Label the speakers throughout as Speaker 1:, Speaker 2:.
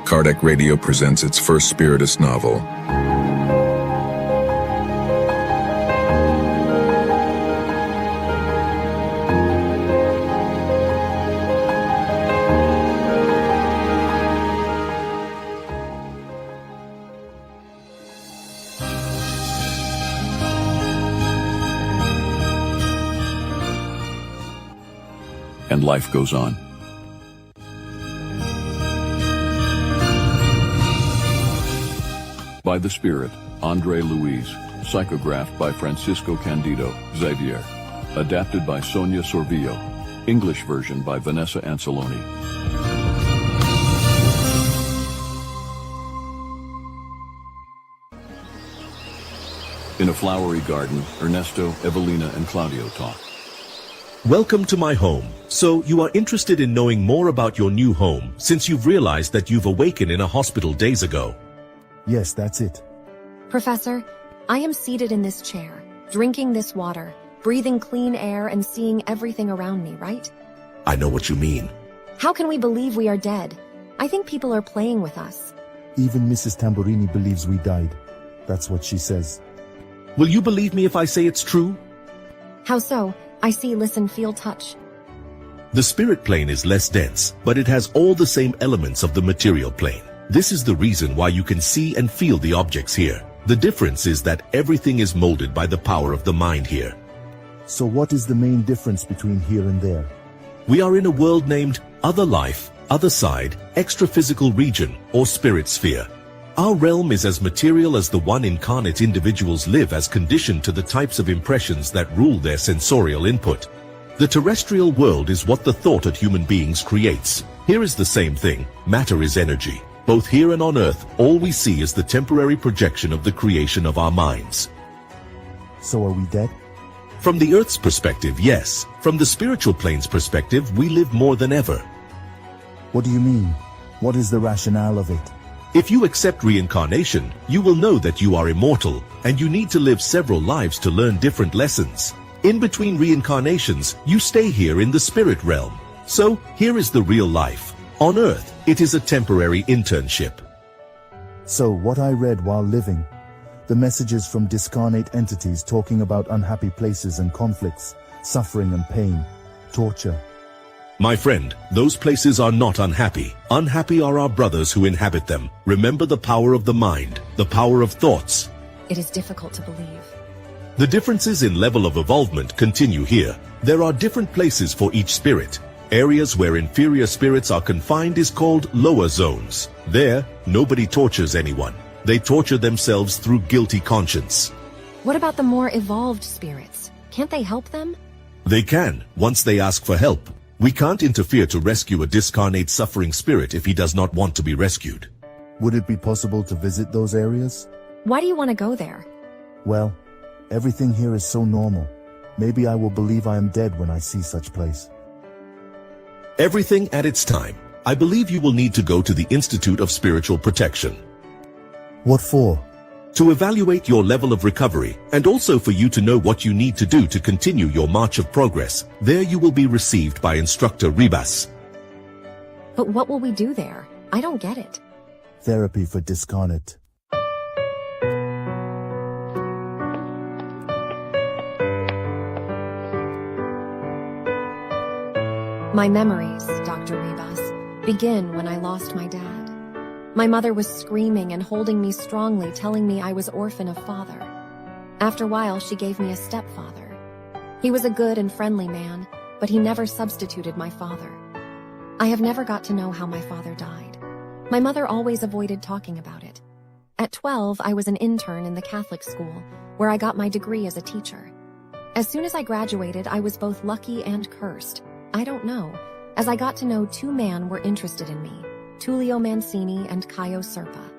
Speaker 1: Kardec Radio presents its first Spiritist novel. And life goes on. By the Spirit, Andre Luiz. Psychographed by Francisco Candido Xavier. Adapted by Sonia Sorvillo. English version by Vanessa Anceloni. In a flowery garden, Ernesto, Evelina, and Claudio talk.
Speaker 2: Welcome to my home. So, you are interested in knowing more about your new home, since you've realized that you've awakened in a hospital days ago.
Speaker 3: Yes, that's it.
Speaker 4: Professor, I am seated in this chair, drinking this water, breathing clean air and seeing everything around me, right?
Speaker 2: I know what you mean.
Speaker 4: How can we believe we are dead? I think people are playing with us.
Speaker 3: Even Mrs. Tamburini believes we died. That's what she says.
Speaker 2: Will you believe me if I say it's true?
Speaker 4: How so? I see, listen, feel, touch.
Speaker 2: The spirit plane is less dense, but it has all the same elements of the material plane. This is the reason why you can see and feel the objects here. The difference is that everything is molded by the power of the mind here.
Speaker 3: So what is the main difference between here and there?
Speaker 2: We are in a world named Other Life, Other Side, Extra-Physical Region, or Spirit Sphere. Our realm is as material as the one incarnate individuals live as conditioned to the types of impressions that rule their sensorial input. The terrestrial world is what the thought of human beings creates. Here is the same thing. Matter is energy. Both here and on Earth, all we see is the temporary projection of the creation of our minds.
Speaker 3: So are we dead?
Speaker 2: From the Earth's perspective, yes. From the spiritual plane's perspective, we live more than ever.
Speaker 3: What do you mean? What is the rationale of it?
Speaker 2: If you accept reincarnation, you will know that you are immortal, and you need to live several lives to learn different lessons. In between reincarnations, you stay here in the spirit realm. So, here is the real life. On Earth, it is a temporary internship.
Speaker 3: So, what I read while living, the messages from discarnate entities talking about unhappy places and conflicts, suffering and pain, torture.
Speaker 2: My friend, those places are not unhappy. Unhappy are our brothers who inhabit them. Remember the power of the mind, the power of thoughts.
Speaker 4: It is difficult to believe.
Speaker 2: The differences in level of evolvement continue here. There are different places for each spirit. Areas where inferior spirits are confined is called lower zones. There, nobody tortures anyone. They torture themselves through guilty conscience.
Speaker 4: What about the more evolved spirits? Can't they help them?
Speaker 2: They can, once they ask for help. We can't interfere to rescue a discarnate suffering spirit if he does not want to be rescued.
Speaker 3: Would it be possible to visit those areas?
Speaker 4: Why do you want to go there?
Speaker 3: Well, everything here is so normal. Maybe I will believe I am dead when I see such place.
Speaker 2: Everything at its time. I believe you will need to go to the Institute of Spiritual Protection.
Speaker 3: What for?
Speaker 2: To evaluate your level of recovery, and also for you to know what you need to do to continue your march of progress. There you will be received by Instructor Ribas.
Speaker 4: But what will we do there? I don't get it.
Speaker 3: Therapy for discarnate.
Speaker 4: My memories, Dr. Ribas, begin when I lost my dad. My mother was screaming and holding me strongly, telling me I was orphan of father. After a while, she gave me a stepfather. He was a good and friendly man, but he never substituted my father. I have never got to know how my father died. My mother always avoided talking about it. At 12, I was an intern in the Catholic school, where I got my degree as a teacher. As soon as I graduated, I was both lucky and cursed. I don't know, as I got to know two men were interested in me. Tullio Mancini and Caio Serpa.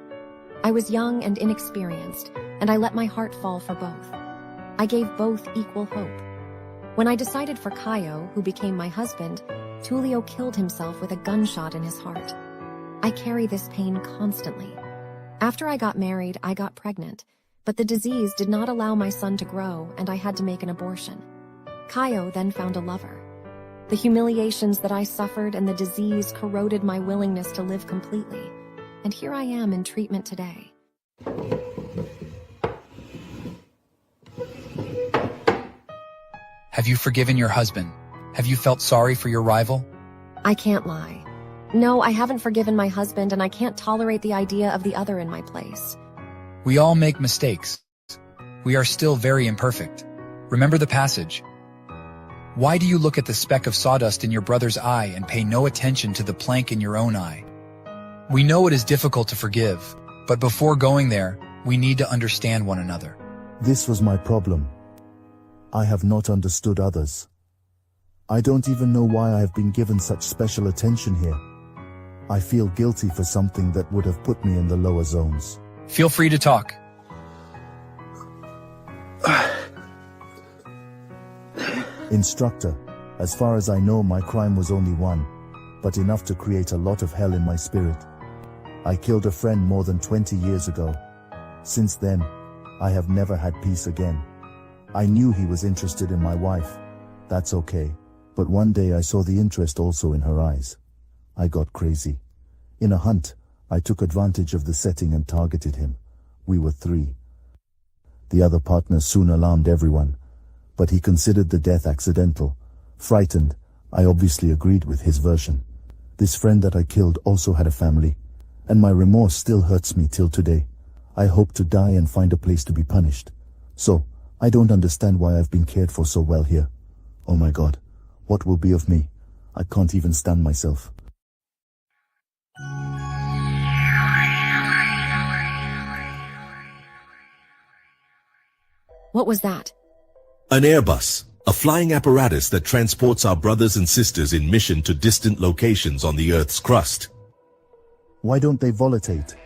Speaker 4: I was young and inexperienced, and I let my heart fall for both. I gave both equal hope. When I decided for Caio, who became my husband, Tullio killed himself with a gunshot in his heart. I carry this pain constantly. After I got married, I got pregnant, but the disease did not allow my son to grow, and I had to make an abortion. Caio then found a lover. The humiliations that I suffered and the disease corroded my willingness to live completely. and here I am in treatment today.
Speaker 5: Have you forgiven your husband? Have you felt sorry for your rival?
Speaker 4: I can't lie. No, I haven't forgiven my husband, and I can't tolerate the idea of the other in my place.
Speaker 5: We all make mistakes. We are still very imperfect. Remember the passage. Why do you look at the speck of sawdust in your brother's eye and pay no attention to the plank in your own eye? We know it is difficult to forgive, but before going there, we need to understand one another.
Speaker 3: This was my problem. I have not understood others. I don't even know why I have been given such special attention here. I feel guilty for something that would have put me in the lower zones.
Speaker 5: Feel free to talk.
Speaker 3: Instructor, as far as I know, my crime was only one, but enough to create a lot of hell in my spirit. I killed a friend more than 20 years ago. Since then, I have never had peace again. I knew he was interested in my wife. That's okay. But one day I saw the interest also in her eyes. I got crazy. In a hunt, I took advantage of the setting and targeted him. We were 3. The other partner soon alarmed everyone, but he considered the death accidental. Frightened, I obviously agreed with his version. This friend that I killed also had a family, and my remorse still hurts me till today. I hope to die and find a place to be punished. So, I don't understand why I've been cared for so well here. Oh my God, what will be of me? I can't even stand myself.
Speaker 4: What was that?
Speaker 2: An Airbus, a flying apparatus that transports our brothers and sisters in mission to distant locations on the Earth's crust.
Speaker 3: Why don't they volatilate?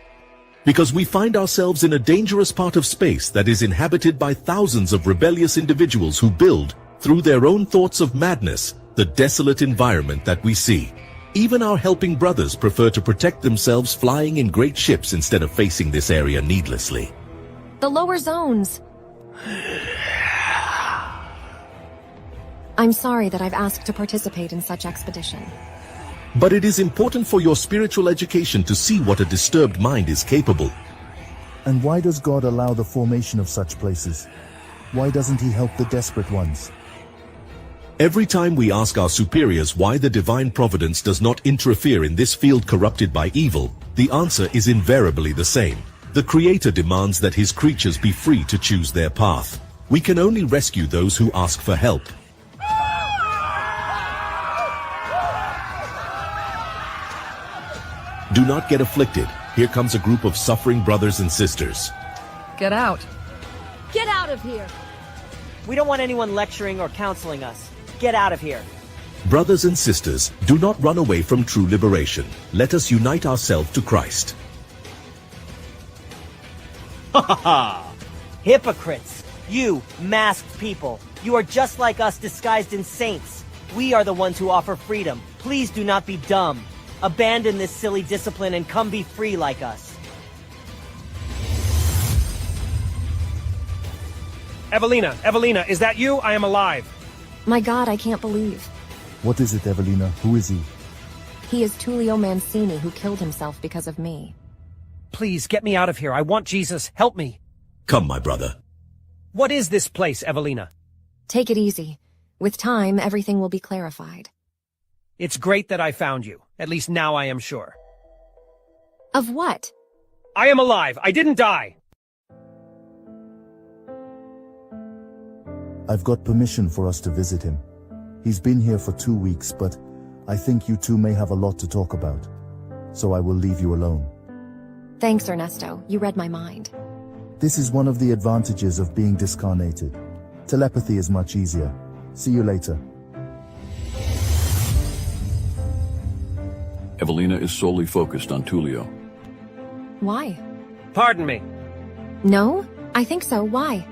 Speaker 2: Because we find ourselves in a dangerous part of space that is inhabited by thousands of rebellious individuals who build, through their own thoughts of madness, the desolate environment that we see. Even our helping brothers prefer to protect themselves flying in great ships instead of facing this area needlessly.
Speaker 4: The lower zones. I'm sorry that I've asked to participate in such expedition.
Speaker 2: But it is important for your spiritual education to see what a disturbed mind is capable.
Speaker 3: And why does God allow the formation of such places? Why doesn't he help the desperate ones?
Speaker 2: Every time we ask our superiors why the divine providence does not interfere in this field corrupted by evil, the answer is invariably the same. The Creator demands that his creatures be free to choose their path. We can only rescue those who ask for help. Do not get afflicted. Here comes a group of suffering brothers and sisters.
Speaker 6: Get out.
Speaker 7: Get out of here!
Speaker 8: We don't want anyone lecturing or counseling us. Get out of here.
Speaker 2: Brothers and sisters, do not run away from true liberation. Let us unite ourselves to Christ.
Speaker 8: Ha ha ha! Hypocrites! You, masked people. You are just like us disguised in saints. We are the ones who offer freedom. Please do not be dumb. Abandon this silly discipline and come be free like us.
Speaker 9: Evelina, is that you? I am alive.
Speaker 4: My God, I can't believe.
Speaker 3: What is it, Evelina? Who is he?
Speaker 4: He is Tullio Mancini, who killed himself because of me.
Speaker 9: Please, get me out of here. I want Jesus. Help me.
Speaker 2: Come, my brother.
Speaker 9: What is this place, Evelina?
Speaker 4: Take it easy. With time, everything will be clarified.
Speaker 9: It's great that I found you. At least now I am sure.
Speaker 4: Of what?
Speaker 9: I am alive. I didn't die.
Speaker 3: I've got permission for us to visit him. He's been here for 2 weeks, but I think you two may have a lot to talk about. So I will leave you alone.
Speaker 4: Thanks, Ernesto. You read my mind.
Speaker 3: This is one of the advantages of being discarnated. Telepathy is much easier. See you later.
Speaker 1: Evelina is solely focused on Tullio.
Speaker 4: Why?
Speaker 9: Pardon me.
Speaker 4: No? I think so. Why?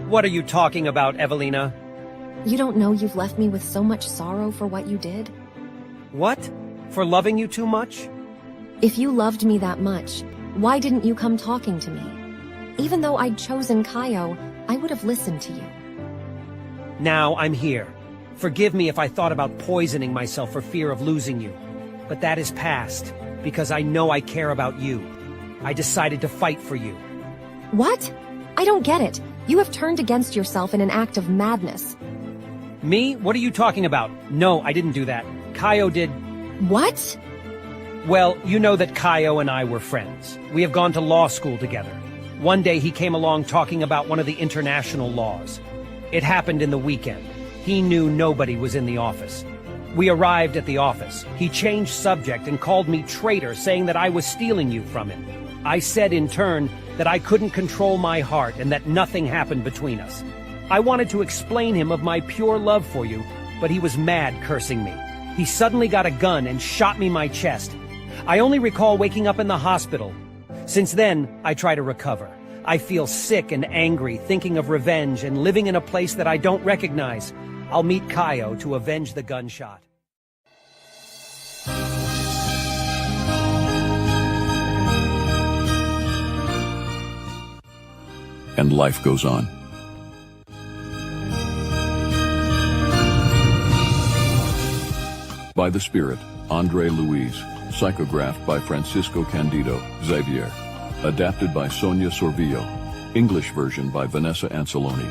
Speaker 9: What are you talking about, Evelina?
Speaker 4: You don't know you've left me with so much sorrow for what you did?
Speaker 9: What? For loving you too much?
Speaker 4: If you loved me that much, why didn't you come talking to me? Even though I'd chosen Caio, I would have listened to you.
Speaker 9: Now I'm here. Forgive me if I thought about poisoning myself for fear of losing you. But that is past, because I know I care about you. I decided to fight for you.
Speaker 4: What? I don't get it. You have turned against yourself in an act of madness.
Speaker 9: Me? What are you talking about? No, I didn't do that. Kaio did.
Speaker 4: What?
Speaker 9: Well, you know that Kaio and I were friends. We have gone to law school together. One day he came along talking about one of the international laws. It happened in the weekend. He knew nobody was in the office. We arrived at the office. He changed subject and called me traitor, saying that I was stealing you from him. I said in turn that I couldn't control my heart and that nothing happened between us. I wanted to explain him of my pure love for you, but he was mad, cursing me. He suddenly got a gun and shot me in my chest. I only recall waking up in the hospital. Since then, I try to recover. I feel sick and angry, thinking of revenge and living in a place that I don't recognize. I'll meet Kaio to avenge the gunshot.
Speaker 1: And life goes on. By the Spirit, Andre Luiz. Psychographed by Francisco Candido, Xavier. Adapted by Sonia Sorvillo. English version by Vanessa Anceloni.